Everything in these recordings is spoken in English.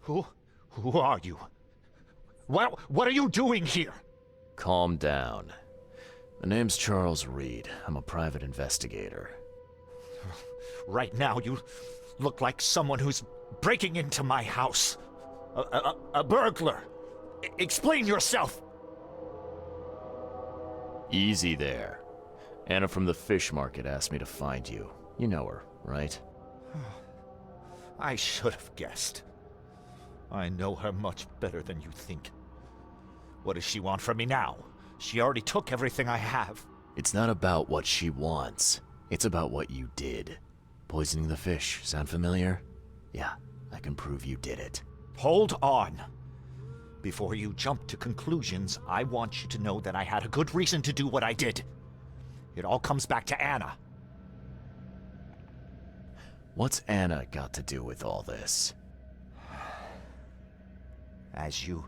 Who are you? What are you doing here? Calm down. My name's Charles Reed. I'm a private investigator. Right now, you look like someone who's breaking into my house. A burglar. Explain yourself. Easy there. Anna from the fish market asked me to find you. You know her, right? I should have guessed. I know her much better than you think. What does she want from me now? She already took everything I have. It's not about what she wants. It's about what you did. Poisoning the fish. Sound familiar? Yeah, I can prove you did it. Hold on. Before you jump to conclusions, I want you to know that I had a good reason to do what I did. It all comes back to Anna. What's Anna got to do with all this? As you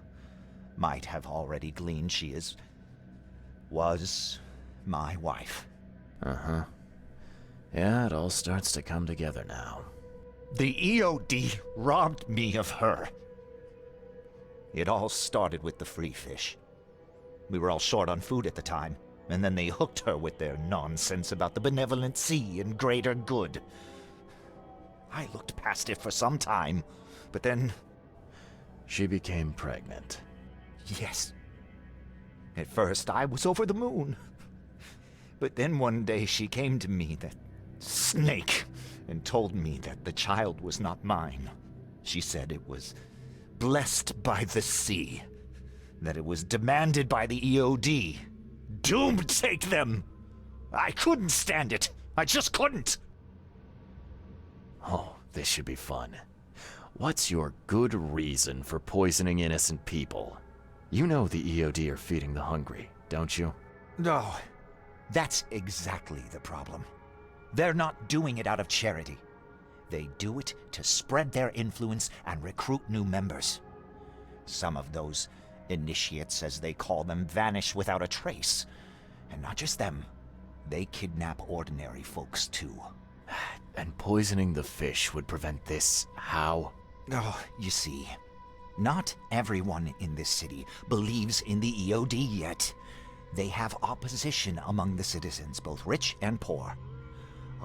might have already gleaned, she was my wife. Uh-huh. Yeah, it all starts to come together now. The EOD robbed me of her. It all started with the free fish. We were all short on food at the time, and then they hooked her with their nonsense about the benevolent sea and greater good. I looked past it for some time, but then... She became pregnant. Yes. At first, I was over the moon. But then one day she came to me, that snake, and told me that the child was not mine. She said it was blessed by the sea, that it was demanded by the EOD. Doomed take them! I couldn't stand it. I just couldn't. Oh, this should be fun. What's your good reason for poisoning innocent people? You know the EOD are feeding the hungry, don't you? No, that's exactly the problem. They're not doing it out of charity. They do it to spread their influence and recruit new members. Some of those initiates, as they call them, vanish without a trace. And not just them. They kidnap ordinary folks, too. And poisoning the fish would prevent this. How? Oh, you see, not everyone in this city believes in the EOD yet. They have opposition among the citizens, both rich and poor.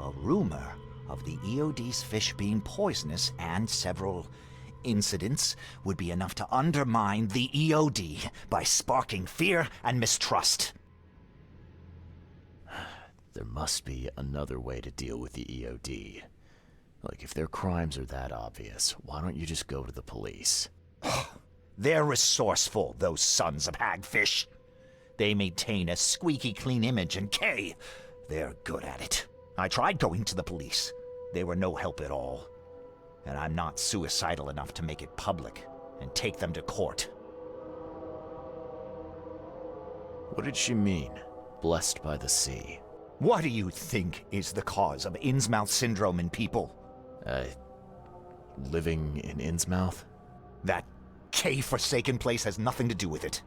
A rumor of the EOD's fish being poisonous and several incidents would be enough to undermine the EOD by sparking fear and mistrust. There must be another way to deal with the EOD. Like, if their crimes are that obvious, why don't you just go to the police? They're resourceful, those sons of hagfish. They maintain a squeaky clean image, and they're good at it. I tried going to the police. They were no help at all. And I'm not suicidal enough to make it public and take them to court. What did she mean? Blessed by the sea. What do you think is the cause of Innsmouth syndrome in people? Living in Innsmouth? That K-forsaken place has nothing to do with it.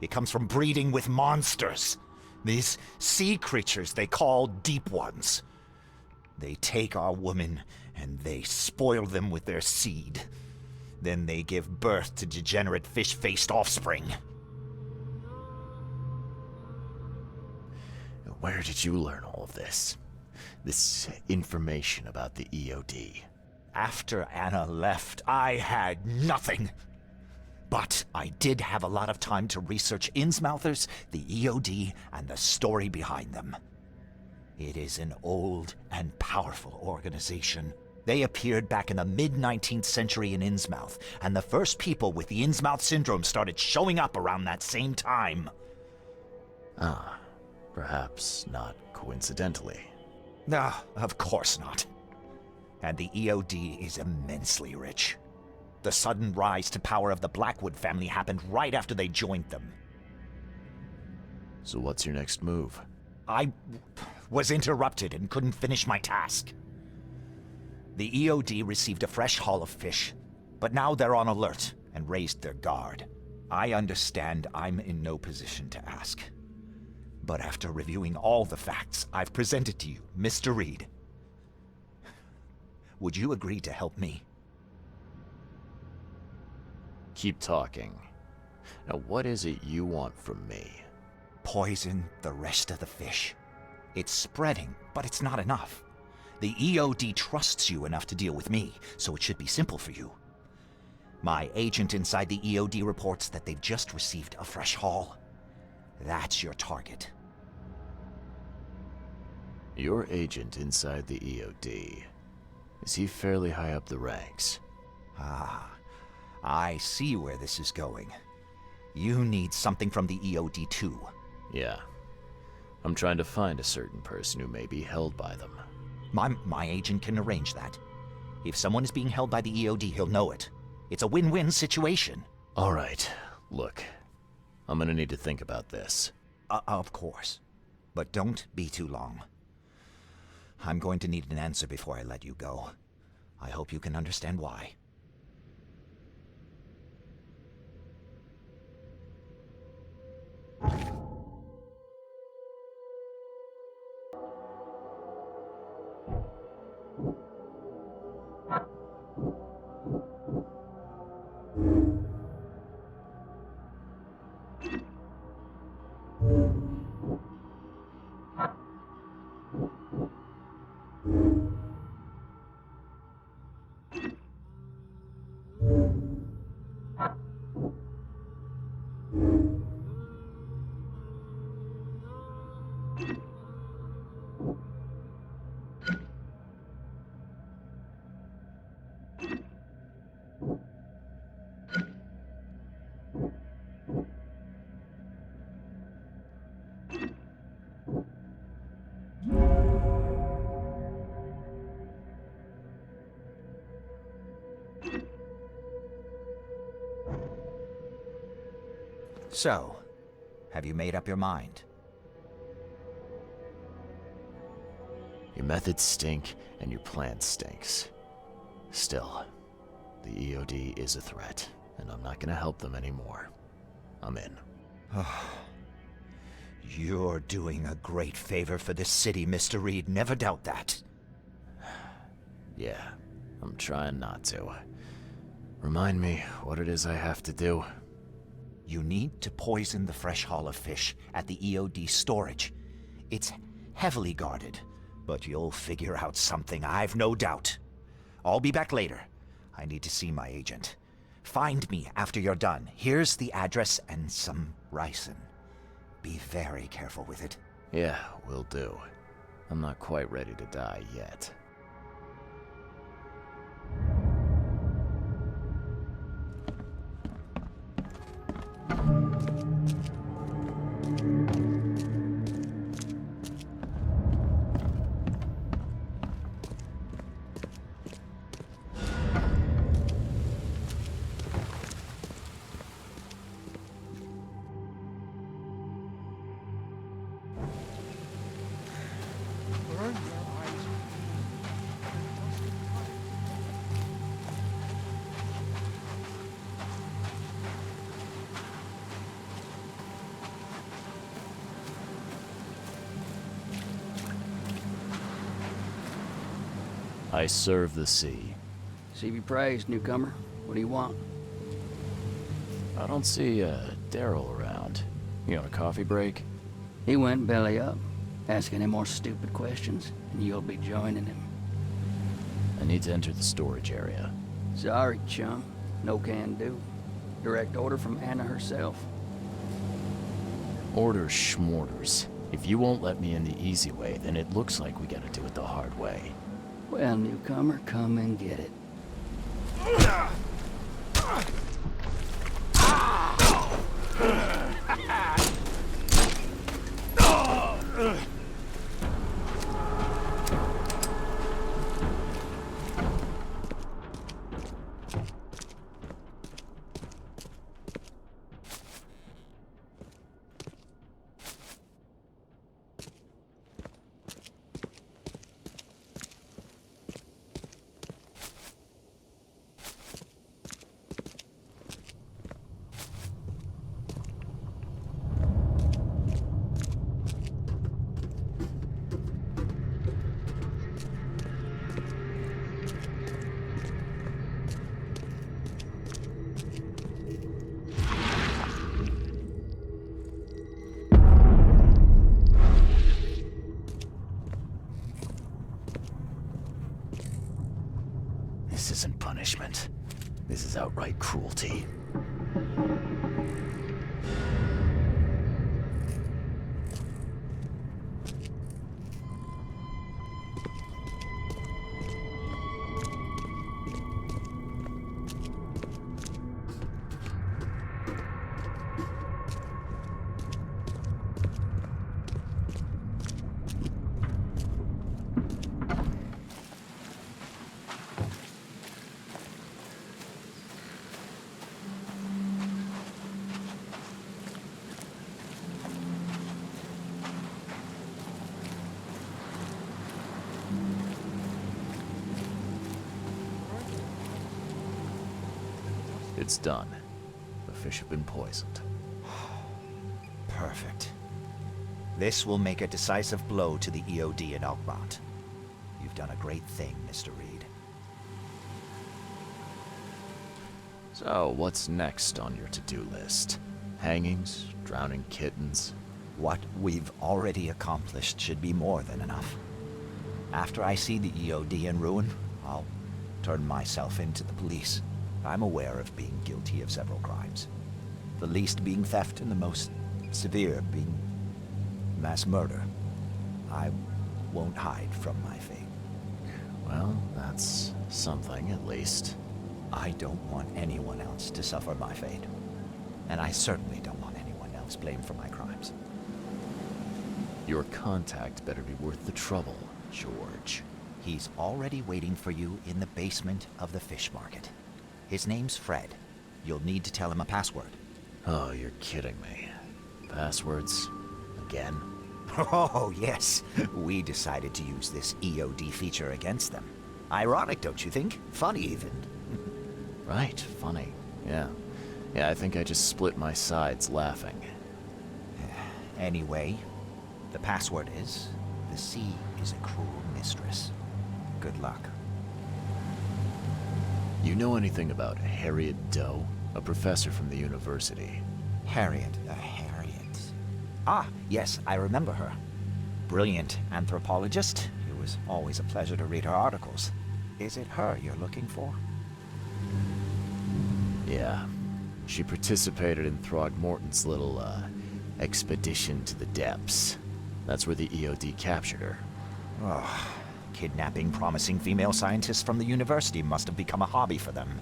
It comes from breeding with monsters. These sea creatures they call Deep Ones. They take our women and they spoil them with their seed. Then they give birth to degenerate fish-faced offspring. Where did you learn all of this? This information about the EOD? After Anna left, I had nothing. But I did have a lot of time to research Innsmouthers, the EOD, and the story behind them. It is an old and powerful organization. They appeared back in the mid-19th century in Innsmouth, and the first people with the Innsmouth syndrome started showing up around that same time. Ah, perhaps not coincidentally. No, of course not. And the EOD is immensely rich. The sudden rise to power of the Blackwood family happened right after they joined them. So what's your next move? I was interrupted and couldn't finish my task. The EOD received a fresh haul of fish, but now they're on alert and raised their guard. I understand I'm in no position to ask. But after reviewing all the facts I've presented to you, Mr. Reed, would you agree to help me? Keep talking. Now, what is it you want from me? Poison the rest of the fish. It's spreading, but it's not enough. The EOD trusts you enough to deal with me, so it should be simple for you. My agent inside the EOD reports that they've just received a fresh haul. That's your target. Your agent inside the EOD. Is he fairly high up the ranks? Ah, I see where this is going. You need something from the EOD too. Yeah. I'm trying to find a certain person who may be held by them. My agent can arrange that. If someone is being held by the EOD, he'll know it. It's a win-win situation. All right. Look, I'm gonna need to think about this. Of course. But don't be too long. I'm going to need an answer before I let you go. I hope you can understand why. So, have you made up your mind? Your methods stink, and your plan stinks. Still, the EOD is a threat, and I'm not gonna help them anymore. I'm in. You're doing a great favor for this city, Mr. Reed. Never doubt that. Yeah, I'm trying not to. Remind me what it is I have to do. You need to poison the fresh haul of fish at the EOD storage. It's heavily guarded, but you'll figure out something, I've no doubt. I'll be back later. I need to see my agent. Find me after you're done. Here's the address and some ricin. Be very careful with it. Yeah, will do. I'm not quite ready to die yet. I serve the sea. Sea be praised, newcomer. What do you want? I don't see Daryl around. You on a coffee break? He went belly up. Ask any more stupid questions, and you'll be joining him. I need to enter the storage area. Sorry, chum. No can do. Direct order from Anna herself. Orders schmorders. If you won't let me in the easy way, then it looks like we gotta do it the hard way. Well, newcomer, come and get it. This isn't punishment. This is outright cruelty. It's done. The fish have been poisoned. Perfect. This will make a decisive blow to the EOD in Oakmont. You've done a great thing, Mr. Reed. So, what's next on your to-do list? Hangings? Drowning kittens? What we've already accomplished should be more than enough. After I see the EOD in ruin, I'll turn myself into the police. I'm aware of being guilty of several crimes. The least being theft and the most severe being mass murder. I won't hide from my fate. Well, that's something, at least. I don't want anyone else to suffer my fate. And I certainly don't want anyone else blamed for my crimes. Your contact better be worth the trouble, George. He's already waiting for you in the basement of the fish market. His name's Fred. You'll need to tell him a password. Oh, you're kidding me. Passwords? Again? Oh, yes. We decided to use this EOD feature against them. Ironic, don't you think? Funny, even. Right, funny. Yeah. Yeah, I think I just split my sides laughing. Anyway, the password is, the sea is a cruel mistress. Good luck. You know anything about Harriet Doe? A professor from the university. Harriet. Ah, yes, I remember her. Brilliant anthropologist. It was always a pleasure to read her articles. Is it her you're looking for? Yeah. She participated in Throgmorton's little, expedition to the depths. That's where the EOD captured her. Oh, kidnapping promising female scientists from the university must have become a hobby for them.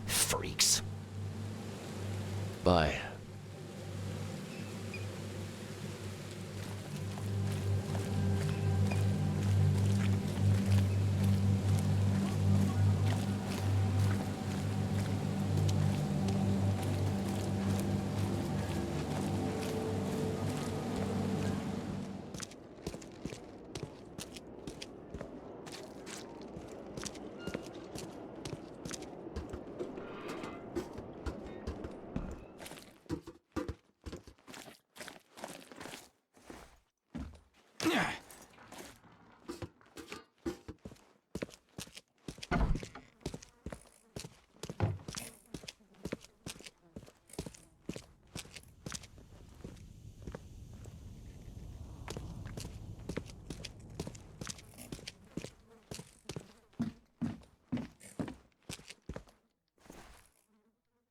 Freaks. Bye.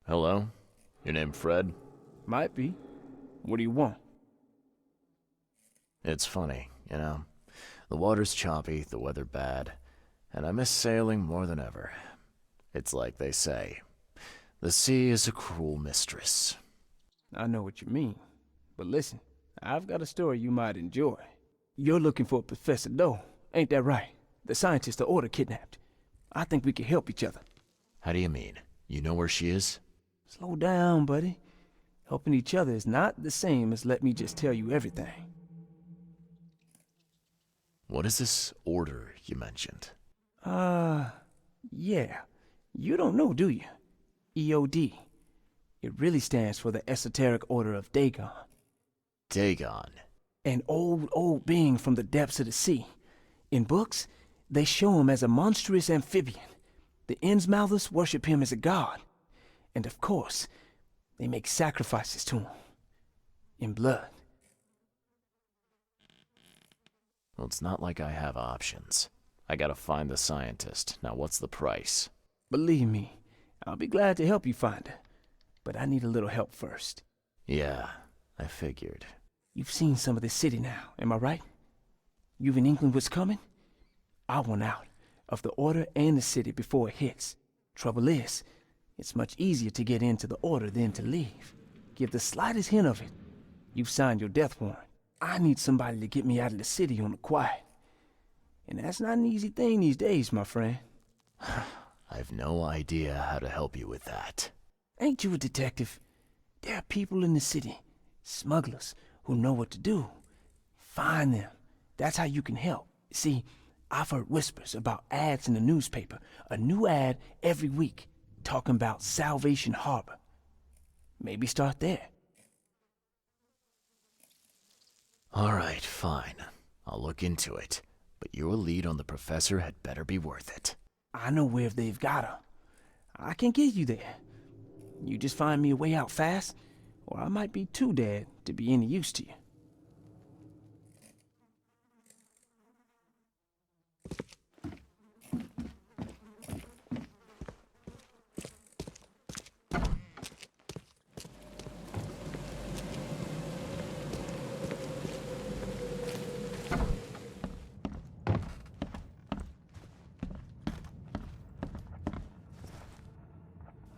Hello? Your name Fred? Might be. What do you want? It's funny, you know. The water's choppy, the weather bad, and I miss sailing more than ever. It's like they say, the sea is a cruel mistress. I know what you mean. But listen, I've got a story you might enjoy. You're looking for Professor Doe, ain't that right? The scientist the Order kidnapped. I think we can help each other. How do you mean? You know where she is? Slow down, buddy. Helping each other is not the same as let me just tell you everything. What is this order you mentioned? Yeah. You don't know, do you? EOD. It really stands for the Esoteric Order of Dagon. Dagon. An old being from the depths of the sea. In books, they show him as a monstrous amphibian. The Innsmouthers worship him as a god. And of course, they make sacrifices to him. In blood. Well, it's not like I have options. I gotta find the scientist. Now, what's the price? Believe me, I'll be glad to help you find her. But I need a little help first. Yeah, I figured. You've seen some of this city now, am I right? You've an inkling what's coming? I want out of the Order and the city before it hits. Trouble is, it's much easier to get into the Order than to leave. Give the slightest hint of it, you've signed your death warrant. I need somebody to get me out of the city on the quiet. And that's not an easy thing these days, my friend. I've no idea how to help you with that. Ain't you a detective? There are people in the city, smugglers, who know what to do. Find them. That's how you can help. See, I've heard whispers about ads in the newspaper. A new ad every week, talking about Salvation Harbor. Maybe start there. All right, fine. I'll look into it. But your lead on the professor had better be worth it. I know where they've got her. I can get you there. You just find me a way out fast, or I might be too dead to be any use to you.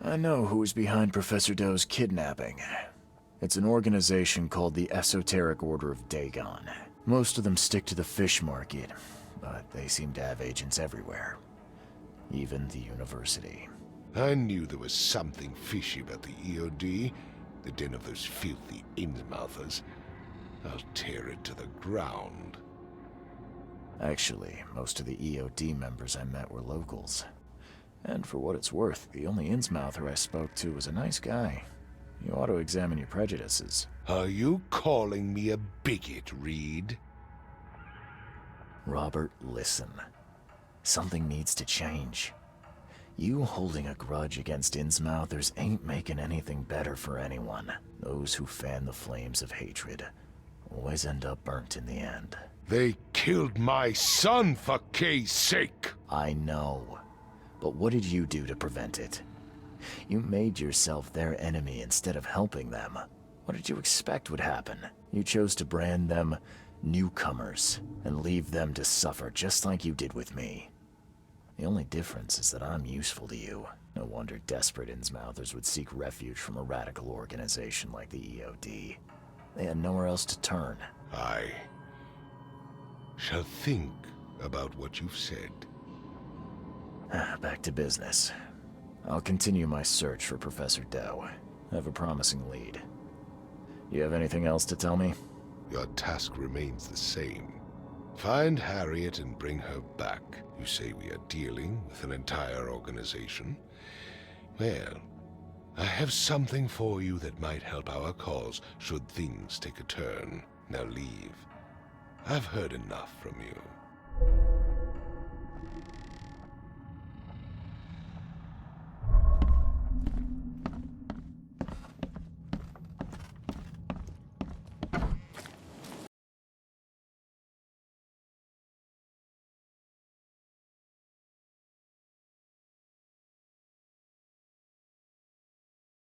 I know who's behind Professor Doe's kidnapping. It's an organization called the Esoteric Order of Dagon. Most of them stick to the fish market, but they seem to have agents everywhere. Even the university. I knew there was something fishy about the EOD, the den of those filthy Innsmouthers. I'll tear it to the ground. Actually, most of the EOD members I met were locals. And for what it's worth, the only Innsmouther I spoke to was a nice guy. You ought to examine your prejudices. Are you calling me a bigot, Reed? Robert, listen. Something needs to change. You holding a grudge against Innsmouthers ain't making anything better for anyone. Those who fan the flames of hatred always end up burnt in the end. They killed my son, for Kay's sake! I know. But what did you do to prevent it? You made yourself their enemy instead of helping them. What did you expect would happen? You chose to brand them newcomers and leave them to suffer just like you did with me. The only difference is that I'm useful to you. No wonder desperate Innsmouthers would seek refuge from a radical organization like the EOD. They had nowhere else to turn. I shall think about what you've said. Back to business. I'll continue my search for Professor Doe. I have a promising lead. You have anything else to tell me? Your task remains the same. Find Harriet and bring her back. You say we are dealing with an entire organization? Well, I have something for you that might help our cause should things take a turn. Now leave. I've heard enough from you.